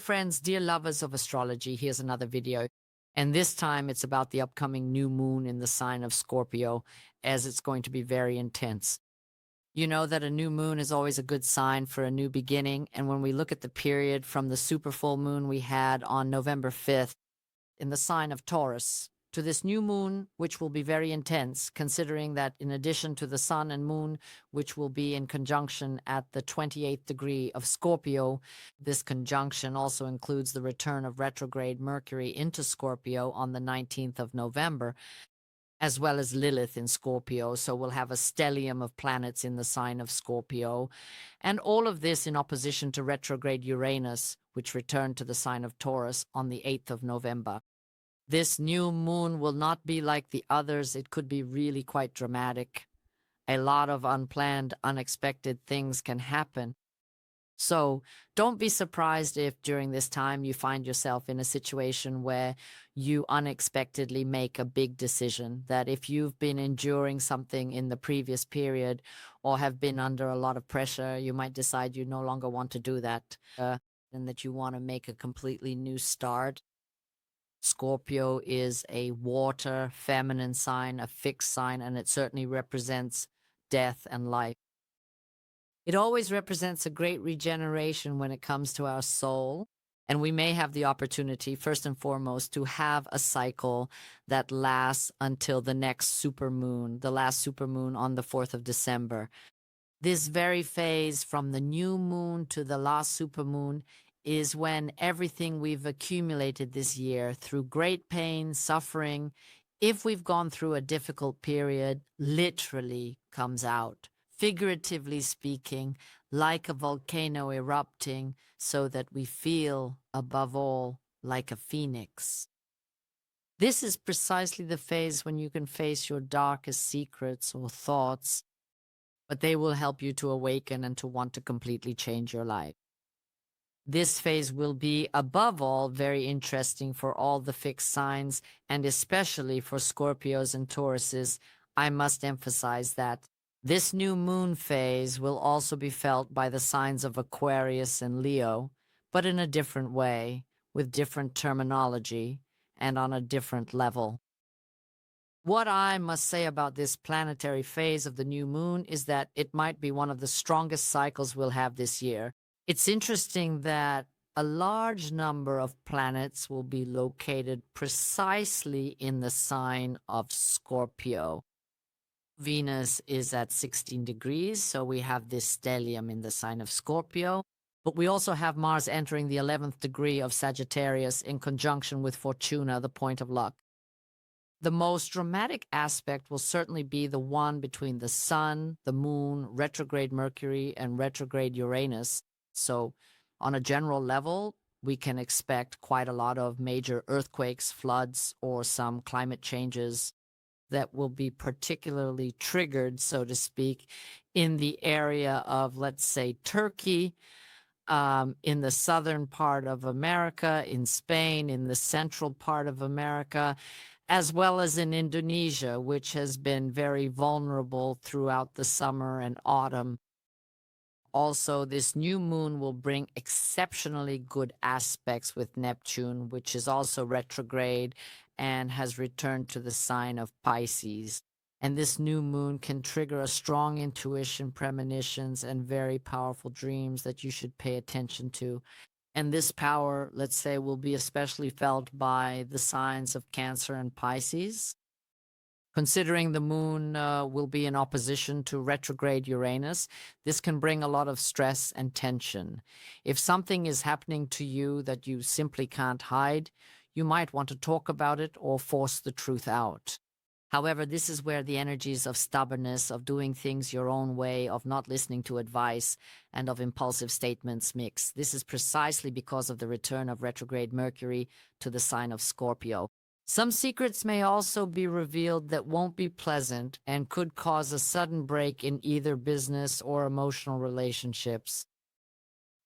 Dear friends, dear lovers of astrology, here's another video. And this time it's about the upcoming new moon in the sign of Scorpio, as it's going to be very intense. You know that a new moon is always a good sign for a new beginning. And when we look at the period from the super full moon we had on November 5th in the sign of Taurus to this new moon, which will be very intense, considering that in addition to the sun and moon, which will be in conjunction at the 28th degree of Scorpio, this conjunction also includes the return of retrograde Mercury into Scorpio on the 19th of November, as well as Lilith in Scorpio. So we'll have a stellium of planets in the sign of Scorpio. And all of this in opposition to retrograde Uranus, which returned to the sign of Taurus on the 8th of November. This new moon will not be like the others. It could be really quite dramatic. A lot of unplanned, unexpected things can happen. So don't be surprised if during this time you find yourself in a situation where you unexpectedly make a big decision, that if you've been enduring something in the previous period or have been under a lot of pressure, you might decide you no longer want to do that, and that you want to make a completely new start. Scorpio is a water, feminine sign, a fixed sign, and it certainly represents death and life. It always represents a great regeneration when it comes to our soul, and we may have the opportunity, first and foremost, to have a cycle that lasts until the next supermoon, the last supermoon on the 4th of December. This very phase from the new moon to the last supermoon is when everything we've accumulated this year through great pain, suffering, if we've gone through a difficult period, literally comes out, figuratively speaking, like a volcano erupting, so that we feel, above all, like a phoenix. This is precisely the phase when you can face your darkest secrets or thoughts, but they will help you to awaken and to want to completely change your life. This phase will be, above all, very interesting for all the fixed signs, and especially for Scorpios and Tauruses. I must emphasize that this new moon phase will also be felt by the signs of Aquarius and Leo, but in a different way, with different terminology, and on a different level. What I must say about this planetary phase of the new moon is that it might be one of the strongest cycles we'll have this year. It's interesting that a large number of planets will be located precisely in the sign of Scorpio. Venus is at 16 degrees, so we have this stellium in the sign of Scorpio. But we also have Mars entering the 11th degree of Sagittarius in conjunction with Fortuna, the point of luck. The most dramatic aspect will certainly be the one between the Sun, the Moon, retrograde Mercury, and retrograde Uranus. So on a general level, we can expect quite a lot of major earthquakes, floods, or some climate changes that will be particularly triggered, so to speak, in the area of, let's say, Turkey, in the southern part of America, in Spain, in the central part of America, as well as in Indonesia, which has been very vulnerable throughout the summer and autumn. Also, this new moon will bring exceptionally good aspects with Neptune, which is also retrograde and has returned to the sign of Pisces. And this new moon can trigger a strong intuition, premonitions, and very powerful dreams that you should pay attention to. And this power, let's say, will be especially felt by the signs of Cancer and Pisces. Considering the moon will be in opposition to retrograde Uranus, this can bring a lot of stress and tension. If something is happening to you that you simply can't hide, you might want to talk about it or force the truth out. However, this is where the energies of stubbornness, of doing things your own way, of not listening to advice, and of impulsive statements mix. This is precisely because of the return of retrograde Mercury to the sign of Scorpio. Some secrets may also be revealed that won't be pleasant and could cause a sudden break in either business or emotional relationships.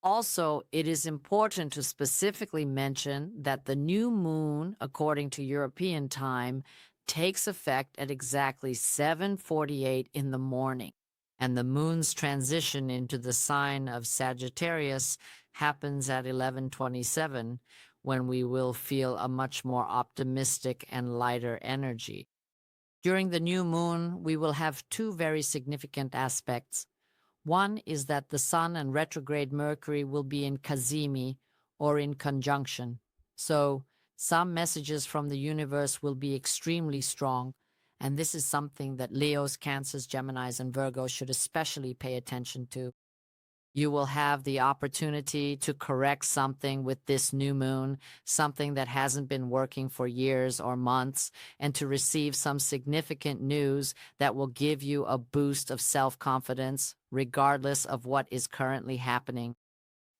Also, it is important to specifically mention that the new moon, according to European time, takes effect at exactly 7:48 in the morning, and the moon's transition into the sign of Sagittarius happens at 11:27, when we will feel a much more optimistic and lighter energy. During the new moon, we will have two very significant aspects. One is that the Sun and retrograde Mercury will be in Kazimi, or in conjunction. So, some messages from the universe will be extremely strong, and this is something that Leos, Cancers, Geminis, and Virgos should especially pay attention to. You will have the opportunity to correct something with this new moon, something that hasn't been working for years or months, and to receive some significant news that will give you a boost of self-confidence, regardless of what is currently happening.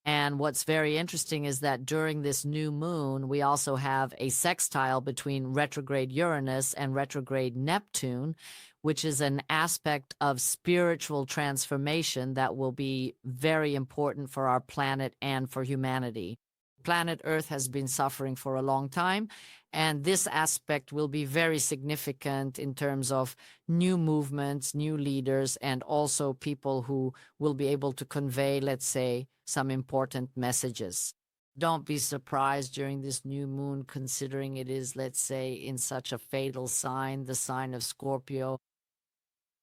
And what's very interesting is that during this new moon, we also have a sextile between retrograde Uranus and retrograde Neptune, which is an aspect of spiritual transformation that will be very important for our planet and for humanity. Planet Earth has been suffering for a long time, and this aspect will be very significant in terms of new movements, new leaders, and also people who will be able to convey, let's say, some important messages. Don't be surprised during this new moon, considering it is, let's say, in such a fatal sign, the sign of Scorpio.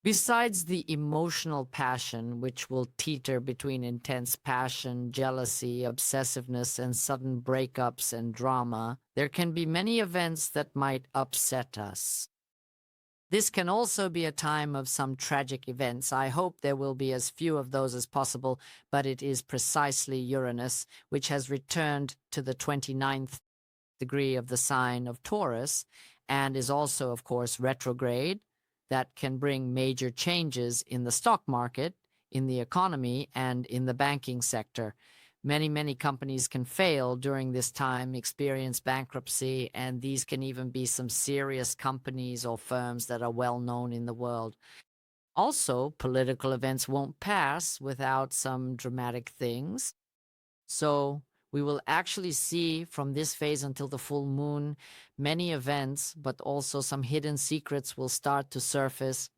Besides the emotional passion, which will teeter between intense passion, jealousy, obsessiveness, and sudden breakups and drama, there can be many events that might upset us. This can also be a time of some tragic events. I hope there will be as few of those as possible, but it is precisely Uranus, which has returned to the 29th degree of the sign of Taurus, and is also, of course, retrograde, that can bring major changes in the stock market, in the economy, and in the banking sector. Many companies can fail during this time, experience bankruptcy, and these can even be some serious companies or firms that are well known in the world. Also, political events won't pass without some dramatic things. So we will actually see from this phase until the full moon many events, but also some hidden secrets will start to surface.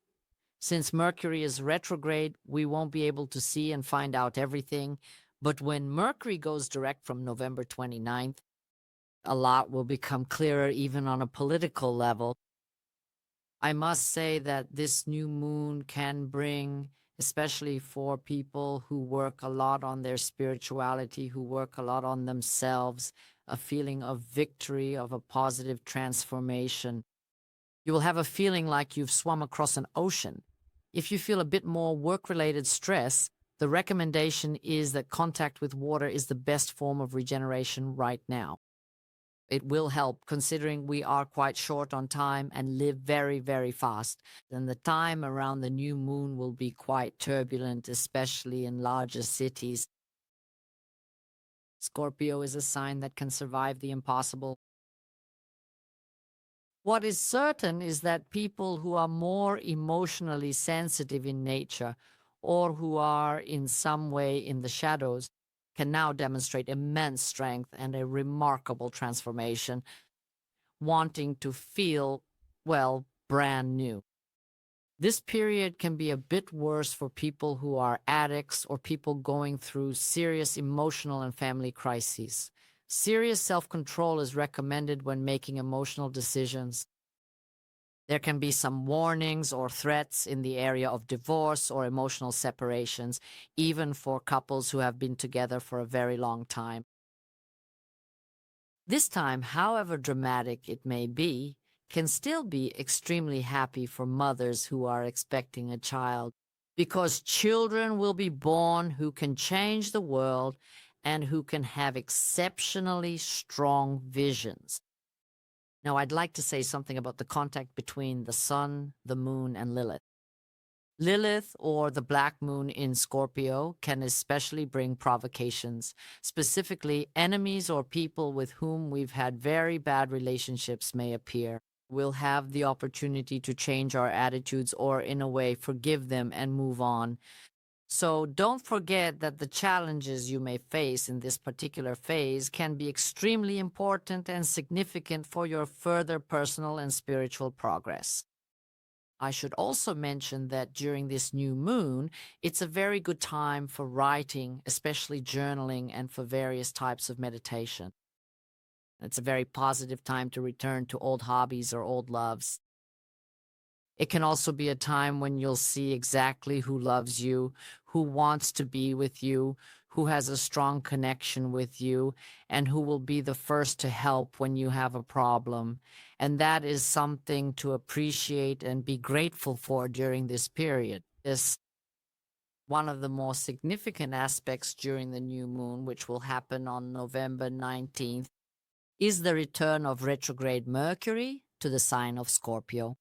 Since Mercury is retrograde, we won't be able to see and find out everything. But when Mercury goes direct from November 29th, a lot will become clearer even on a political level. I must say that this new moon can bring, especially for people who work a lot on their spirituality, who work a lot on themselves, a feeling of victory, of a positive transformation. You will have a feeling like you've swum across an ocean. If you feel a bit more work-related stress, the recommendation is that contact with water is the best form of regeneration right now. It will help, considering we are quite short on time and live very fast. And the time around the new moon will be quite turbulent, especially in larger cities. Scorpio is a sign that can survive the impossible. What is certain is that people who are more emotionally sensitive in nature, or who are in some way in the shadows, can now demonstrate immense strength and a remarkable transformation, wanting to feel, well, brand new. This period can be a bit worse for people who are addicts or people going through serious emotional and family crises. Serious self-control is recommended when making emotional decisions. There can be some warnings or threats in the area of divorce or emotional separations, even for couples who have been together for a very long time. This time, however dramatic it may be, can still be extremely happy for mothers who are expecting a child, because children will be born who can change the world and who can have exceptionally strong visions. Now, I'd like to say something about the contact between the Sun, the Moon, and Lilith. Lilith, or the Black Moon in Scorpio, can especially bring provocations. Specifically, enemies or people with whom we've had very bad relationships may appear. We'll have the opportunity to change our attitudes or, in a way, forgive them and move on. So don't forget that the challenges you may face in this particular phase can be extremely important and significant for your further personal and spiritual progress. I should also mention that during this new moon, it's a very good time for writing, especially journaling, and for various types of meditation. It's a very positive time to return to old hobbies or old loves. It can also be a time when you'll see exactly who loves you, who wants to be with you, who has a strong connection with you, and who will be the first to help when you have a problem. And that is something to appreciate and be grateful for during this period. This one of the more significant aspects during the new moon, which will happen on November 19th, is the return of retrograde Mercury to the sign of Scorpio.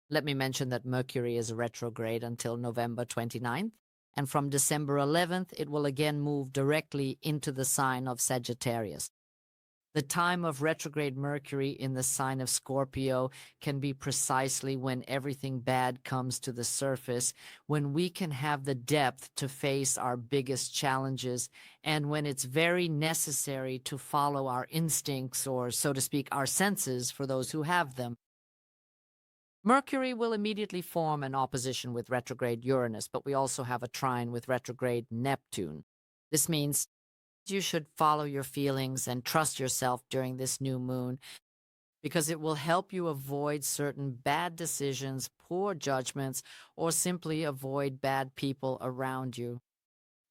Let me mention that Mercury is retrograde until November 29th, and from December 11th, it will again move directly into the sign of Sagittarius. The time of retrograde Mercury in the sign of Scorpio can be precisely when everything bad comes to the surface, when we can have the depth to face our biggest challenges, and when it's very necessary to follow our instincts, or, so to speak, our senses for those who have them. Mercury will immediately form an opposition with retrograde Uranus, but we also have a trine with retrograde Neptune. This means you should follow your feelings and trust yourself during this new moon because it will help you avoid certain bad decisions, poor judgments, or simply avoid bad people around you.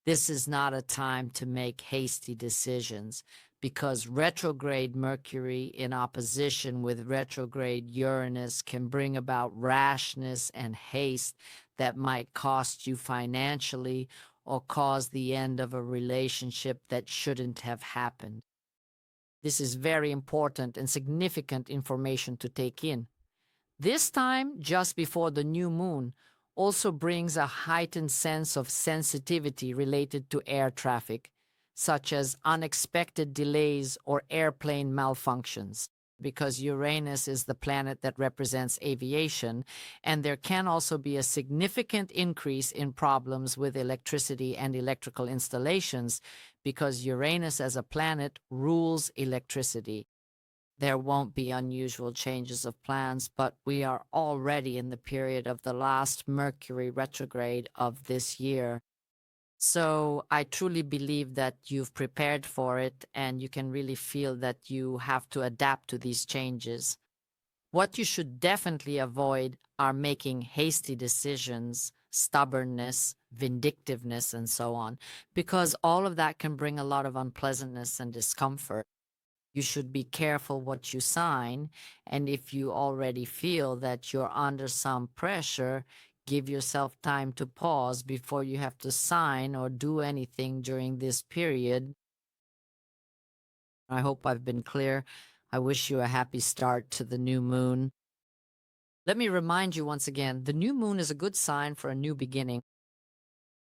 This is not a time to make hasty decisions because retrograde Mercury in opposition with retrograde Uranus can bring about rashness and haste that might cost you financially or cause the end of a relationship that shouldn't have happened. This is very important and significant information to take in. This time, just before the new moon, also brings a heightened sense of sensitivity related to air traffic, such as unexpected delays or airplane malfunctions, because Uranus is the planet that represents aviation, and there can also be a significant increase in problems with electricity and electrical installations, because Uranus as a planet rules electricity. There won't be unusual changes of plans, but we are already in the period of the last Mercury retrograde of this year. So I truly believe that you've prepared for it and you can really feel that you have to adapt to these changes. What you should definitely avoid are making hasty decisions, stubbornness, vindictiveness, and so on, because all of that can bring a lot of unpleasantness and discomfort. You should be careful what you sign, and if you already feel that you're under some pressure, give yourself time to pause before you have to sign or do anything during this period. I hope I've been clear. I wish you a happy start to the new moon. Let me remind you once again, the new moon is a good sign for a new beginning.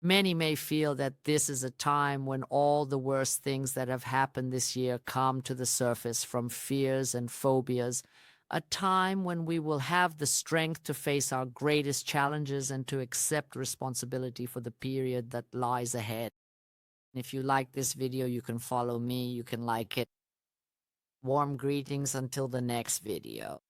Many may feel that this is a time when all the worst things that have happened this year come to the surface, from fears and phobias, a time when we will have the strength to face our greatest challenges and to accept responsibility for the period that lies ahead. If you like this video, you can follow me, you can like it. Warm greetings until the next video.